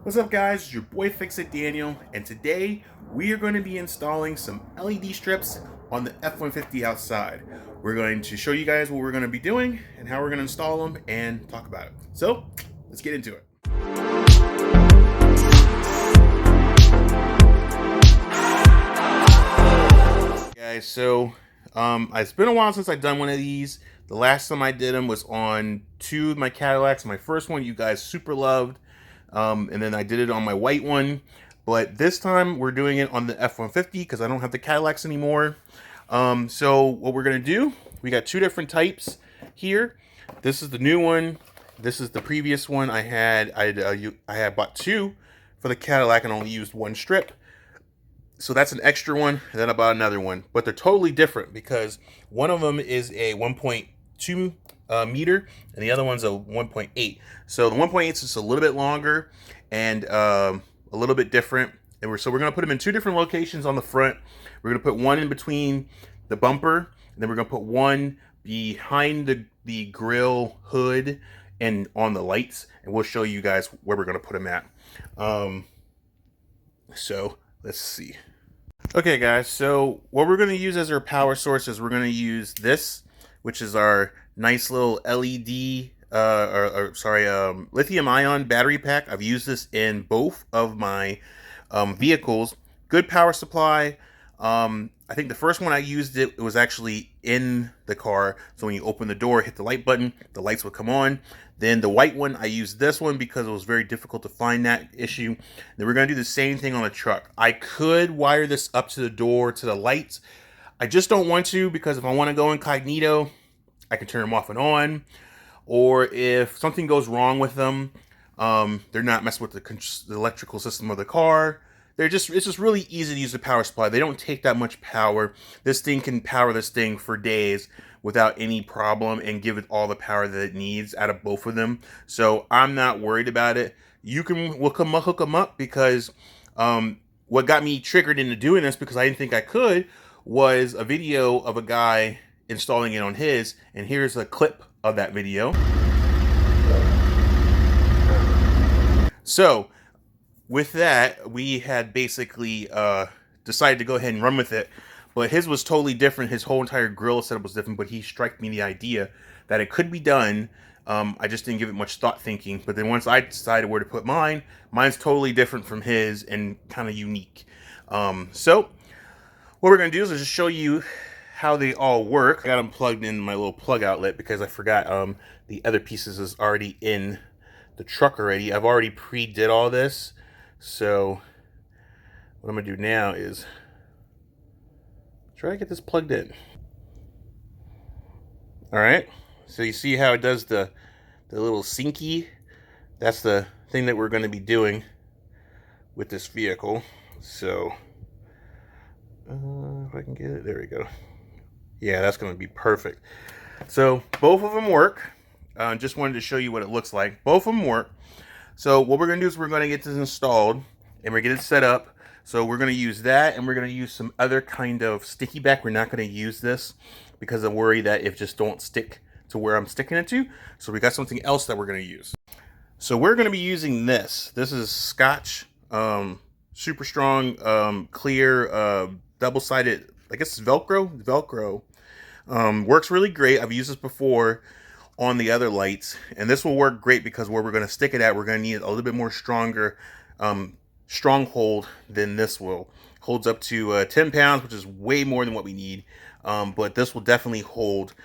What's up guys, it's your boy Fix-It Daniel, and today we are going to be installing some LED strips on the F-150 outside. We're going to show you guys what we're going to be doing and how we're going to install them and talk about it. So, let's get into it. Guys, so it's been a while since I've done one of these. The last time I did them was on two of my Cadillacs. My first one you guys super loved. And then I did it on my white one, but this time we're doing it on the F-150 because I don't have the Cadillacs anymore. So what we're gonna do, we got two different types here. This is the new one. This is the previous one. I had bought two for the Cadillac and only used one strip. So that's an extra one, and then I bought another one. But they're totally different because one of them is a 1.2 meter, and the other one's a 1.8. So the 1.8 is just a little bit longer and a little bit different. And we're going to put them in two different locations on the front. We're going to put one in between the bumper, and then we're going to put one behind the grill hood and on the lights. And we'll show you guys where we're going to put them at. So let's see. Okay guys, so what we're going to use as our power source is we're going to use this, which is our nice little LED, lithium ion battery pack. I've used this in both of my vehicles. Good power supply. I think the first one I used it was actually in the car. So when you open the door, hit the light button, the lights would come on. Then the white one, I used this one because it was very difficult to find that issue. Then we're going to do the same thing on the truck. I could wire this up to the door, to the lights. I just don't want to because if I want to go incognito, I can turn them off and on. Or if something goes wrong with them, they're not messing with the electrical system of the car. It's just really easy to use the power supply. They don't take that much power. This thing can power this thing for days without any problem and give it all the power that it needs out of both of them. So I'm not worried about it. We'll hook them up because what got me triggered into doing this, because I didn't think I could, was a video of a guy installing it on his, and here's a clip of that video. So with that, we had basically decided to go ahead and run with it, but his was totally different. His whole entire grill setup was different, but he struck me the idea that it could be done. I just didn't give it much thought thinking, but then once I decided where to put mine's totally different from his and kind of unique. So what we're going to do is just show you how they all work. I got them plugged in my little plug outlet because I forgot the other pieces is already in the truck already. I've already pre-did all this. So what I'm going to do now is try to get this plugged in. Alright, so you see how it does the little sinky? That's the thing that we're going to be doing with this vehicle. So if I can get it, there we go. Yeah, that's going to be perfect. So both of them work. Just wanted to show you what it looks like. Both of them work. So what we're going to do is we're going to get this installed and we're going to get it set up. So we're going to use that, and we're going to use some other kind of sticky back. We're not going to use this because I worry that it just don't stick to where I'm sticking it to. So we got something else that we're going to use. So we're going to be using this. This is Scotch, super strong, clear, double-sided, I guess it's Velcro. Works really great. I've used this before on the other lights, and this will work great because where we're going to stick it at, we're going to need a little bit more stronger stronghold than this will. Holds up to 10 pounds, which is way more than what we need, but this will definitely hold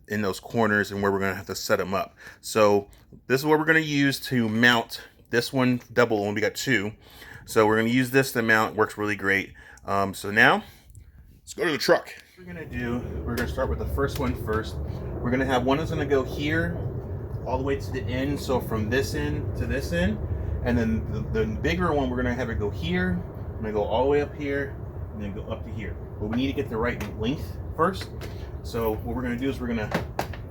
in those corners and where we're going to have to set them up. So this is what we're going to use to mount this one, double one. We got two, so we're going to use this to mount. Works really great. So now let's go to the truck. What we're going to do, we're going to start with the first one first. We're going to have one that's going to go here all the way to the end, so from this end to this end, and then the bigger one, we're going to have it go here, I'm going to go all the way up here, and then go up to here. But we need to get the right length first. So what we're going to do is we're going to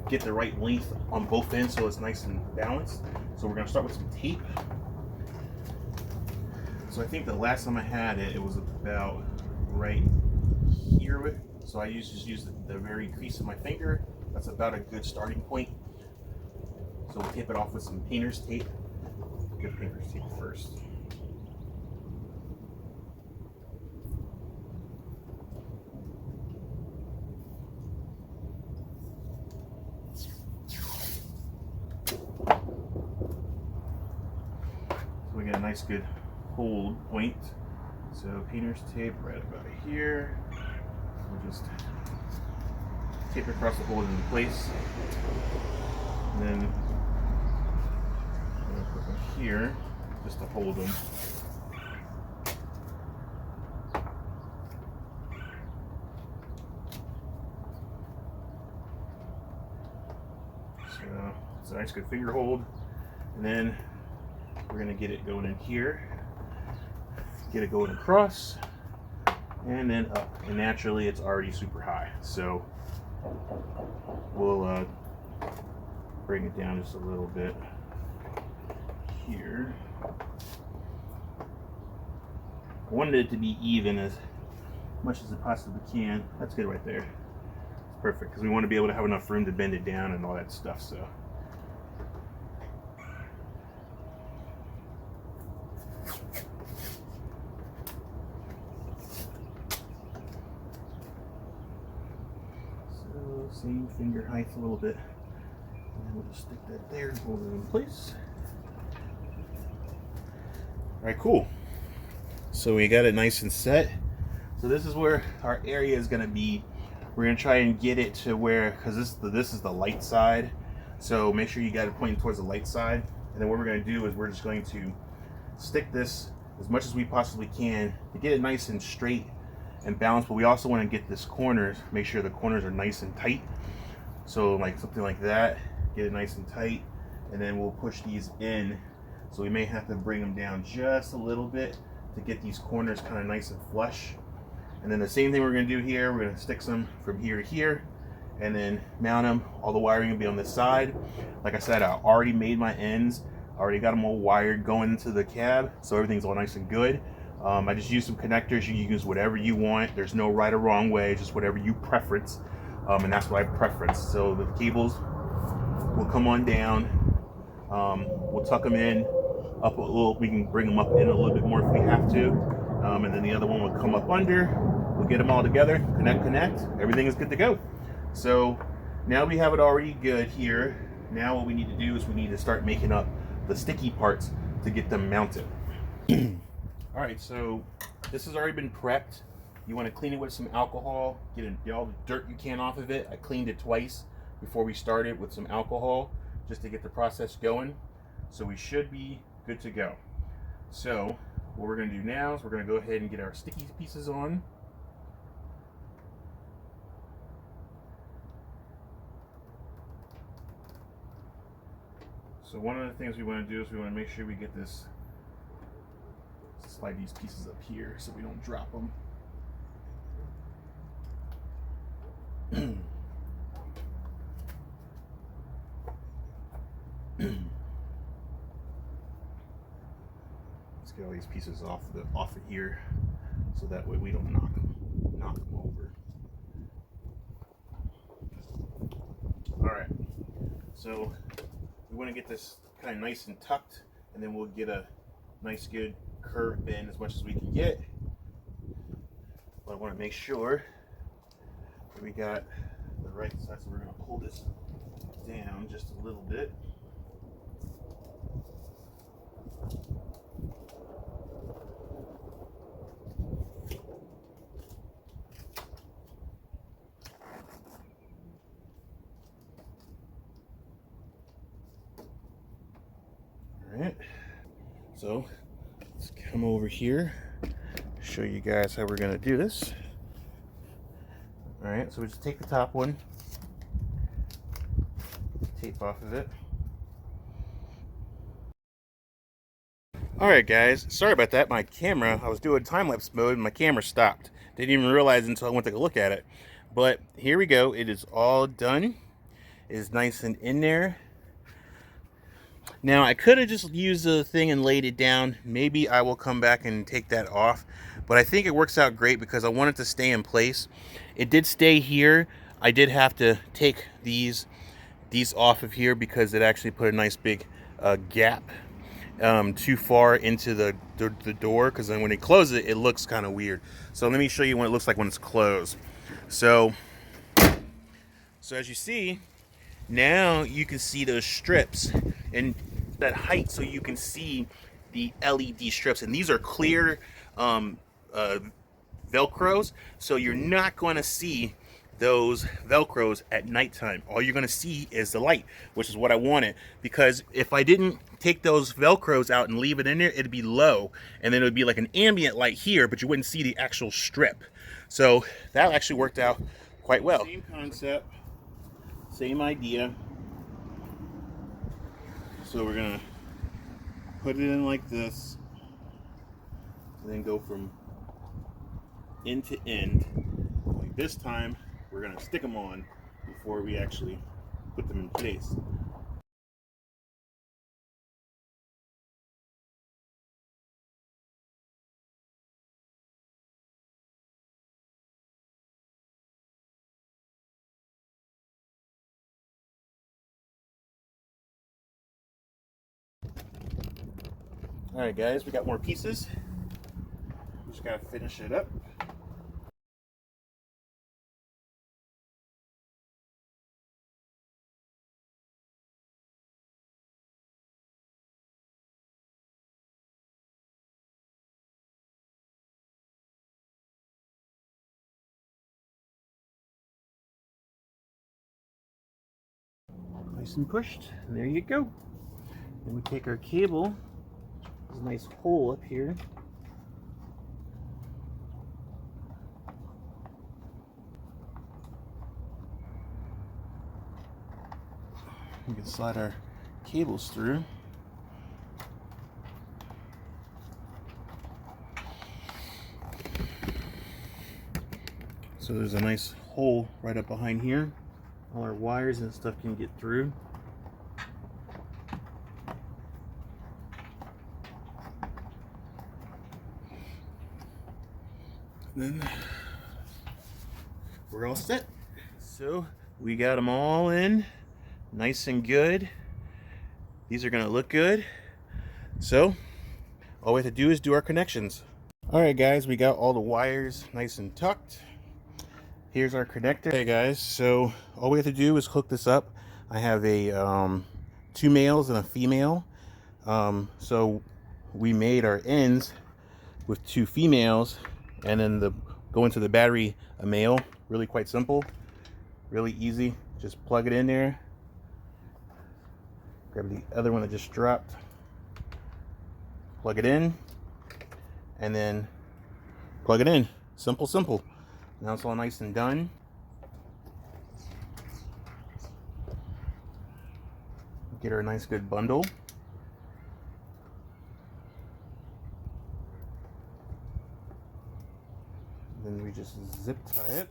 get the right length on both ends so it's nice and balanced. So we're going to start with some tape. So I think the last time I had it, it was about right here. So I just use the very crease of my finger. That's about a good starting point. So we'll tape it off with some painter's tape. Good painter's tape first. So we got a nice good hold point. So painter's tape right about here. We'll just tape across the holes into place. And then I'm going to put them here just to hold them. So it's a nice good finger hold. And then we're going to get it going in here. Get it going across. And then up. And naturally it's already super high. So we'll bring it down just a little bit here. I wanted it to be even as much as it possibly can. That's good right there. It's perfect because we want to be able to have enough room to bend it down and all that stuff. So same finger height a little bit. And we'll just stick that there and hold it in place. Alright, cool. So we got it nice and set. So this is where our area is going to be. We're going to try and get it to where, because this is the light side. So make sure you got it pointing towards the light side. And then what we're going to do is we're just going to stick this as much as we possibly can to get it nice and straight and balanced, but we also want to get this corners, make sure the corners are nice and tight. So like something like that, get it nice and tight, and then we'll push these in. So we may have to bring them down just a little bit to get these corners kind of nice and flush. And then the same thing we're going to do here, we're going to stick some from here to here and then mount them. All the wiring will be on this side. Like I said, I already made my ends, already got them all wired going into the cab, so everything's all nice and good. I just use some connectors. You can use whatever you want. There's no right or wrong way, just whatever you preference. And that's what I preference. So the cables will come on down. We'll tuck them in up a little. We can bring them up in a little bit more if we have to. And then the other one will come up under. We'll get them all together, connect. Everything is good to go. So now we have it already good here. Now what we need to do is we need to start making up the sticky parts to get them mounted. Alright, so this has already been prepped. You want to clean it with some alcohol, get all the dirt you can off of it. I cleaned it twice before we started with some alcohol just to get the process going. So we should be good to go. So what we're going to do now is we're going to go ahead and get our sticky pieces on. So one of the things we want to do is we want to make sure we get this, slide these pieces up here so we don't drop them. Let's get all these pieces off of here so that way we don't knock them over. All right, so we want to get this kind of nice and tucked, and then we'll get a nice good curve bend as much as we can get. But I want to make sure that we got the right side, so we're going to pull this down just a little bit. Alright, so let's come over here, show you guys how we're going to do this. Alright, so we just take the top one, tape off of it. Alright guys, sorry about that. My camera, I was doing time-lapse mode and my camera stopped. Didn't even realize until I went to take a look at it. But here we go, it is all done. It is nice and in there. Now I could have just used the thing and laid it down. Maybe I will come back and take that off, but I think it works out great because I want it to stay in place. It did stay here. I did have to take these off of here because it actually put a nice big gap too far into the door, because then when they close it, it looks kind of weird. So let me show you what it looks like when it's closed. So as you see, now you can see those strips and that height, so you can see the LED strips, and these are clear Velcros, so you're not going to see those Velcros at nighttime. All you're going to see is the light, which is what I wanted, because if I didn't take those Velcros out and leave it in there, it'd be low, and then it would be like an ambient light here, but you wouldn't see the actual strip. So that actually worked out quite well. Same concept, same idea. So we're gonna put it in like this, and then go from end to end. Like this time, we're gonna stick them on before we actually put them in place. All right, guys, we got more pieces. Just gotta finish it up. Nice and pushed, and there you go. Then we take our cable. There's a nice hole up here. We can slide our cables through. So there's a nice hole right up behind here. All our wires and stuff can get through. Then we're all set. So we got them all in, nice and good. These are gonna look good. So all we have to do is do our connections. All right, guys, we got all the wires nice and tucked. Here's our connector. Hey guys, so all we have to do is hook this up. I have a 2 males and a female. So we made our ends with 2 females, and then go into the battery a male. Really quite simple, really easy. Just plug it in there. Grab the other one that just dropped. Plug it in, and then plug it in. Simple, simple. Now it's all nice and done. Get her a nice good bundle. Then we just zip tie it.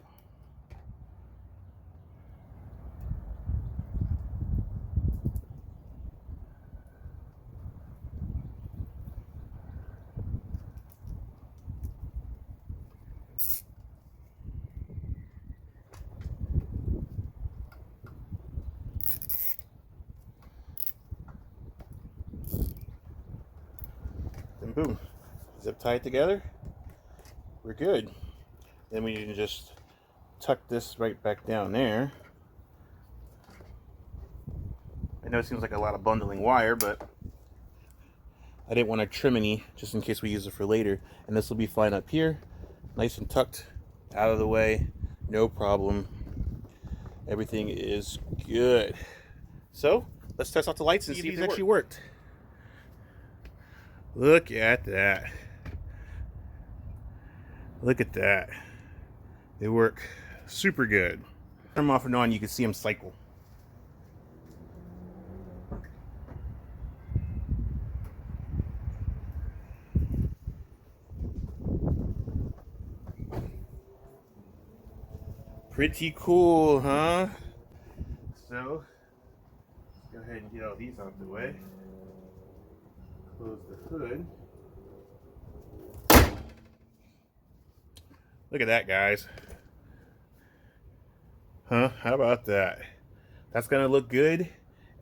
Then boom, zip tie it together. We're good. Then we can just tuck this right back down there. I know it seems like a lot of bundling wire, but I didn't want to trim any just in case we use it for later. And this will be fine up here, nice and tucked out of the way, no problem. Everything is good. So let's test out the lights and see if these actually worked. Look at that. Look at that. They work super good. Turn them off and on, you can see them cycle. Pretty cool, huh? So, let's go ahead and get all these out of the way. Close the hood. Look at that, guys. Huh? How about that? That's gonna look good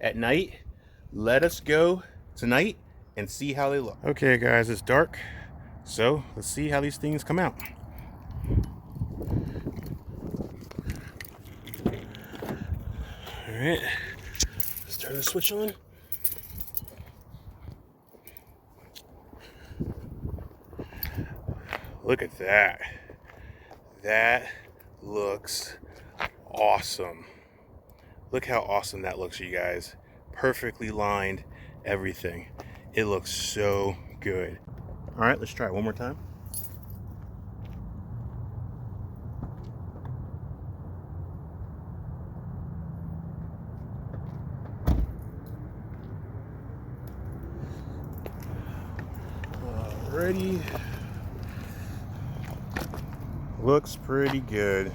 at night. Let us go tonight and see how they look. Okay, guys, it's dark, so let's see how these things come out. All right, let's turn the switch on. Look at that. That looks awesome. Look how awesome that looks, you guys. Perfectly lined, everything. It looks so good. All right, let's try it one more time. Alrighty. Looks pretty good.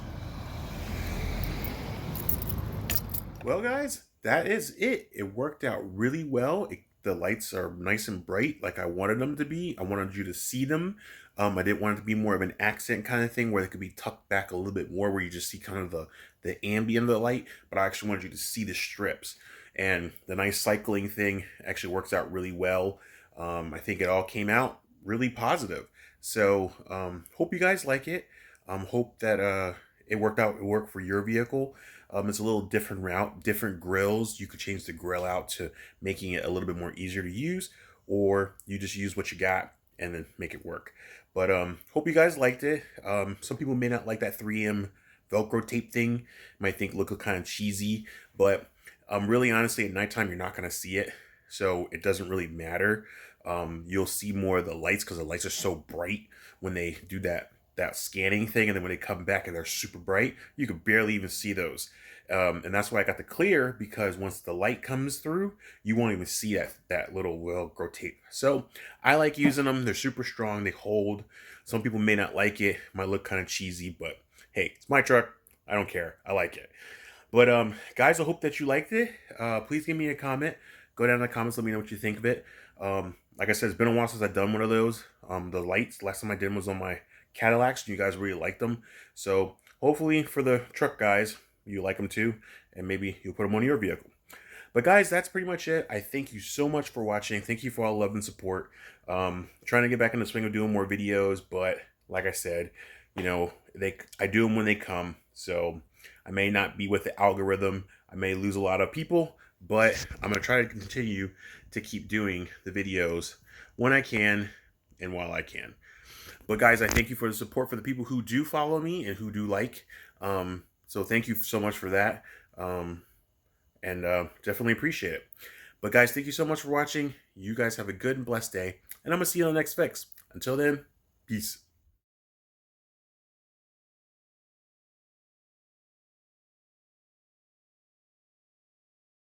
Well, guys, that is it. It worked out really well. The lights are nice and bright like I wanted them to be. I wanted you to see them. I didn't want it to be more of an accent kind of thing where they could be tucked back a little bit more where you just see kind of the ambient of the light, but I actually wanted you to see the strips. And the nice cycling thing actually works out really well. I think it all came out really positive. So hope you guys like it. Hope that it worked for your vehicle. It's a little different route, different grills. You could change the grill out to making it a little bit more easier to use, or you just use what you got and then make it work. But hope you guys liked it. Some people may not like that 3M Velcro tape thing. Might think look kind of cheesy, but really honestly, at nighttime you're not gonna see it, so it doesn't really matter. You'll see more of the lights because the lights are so bright when they do that scanning thing, and then when they come back and they're super bright, you could barely even see those. And that's why I got the clear, because once the light comes through, you won't even see that little Velcro tape. So I like using them. They're super strong. They hold. Some people may not like it. Might look kind of cheesy, but hey, it's my truck. I don't care. I like it. But guys, I hope that you liked it. Please give me a comment. Go down in the comments. Let me know what you think of it. Like I said, it's been a while since I've done one of those. The lights. Last time I did was on my Cadillacs, and you guys really liked them. So hopefully for the truck guys, you like them too, and maybe you'll put them on your vehicle. But guys, that's pretty much it. I thank you so much for watching. Thank you for all the love and support. Trying to get back in the swing of doing more videos, but like I said, you know, I do them when they come. So I may not be with the algorithm. I may lose a lot of people, but I'm gonna try to continue to keep doing the videos when I can and while I can. But guys, I thank you for the support for the people who do follow me and who do like. So thank you so much for that. And definitely appreciate it. But guys, thank you so much for watching. You guys have a good and blessed day. And I'm going to see you on the next fix. Until then, peace.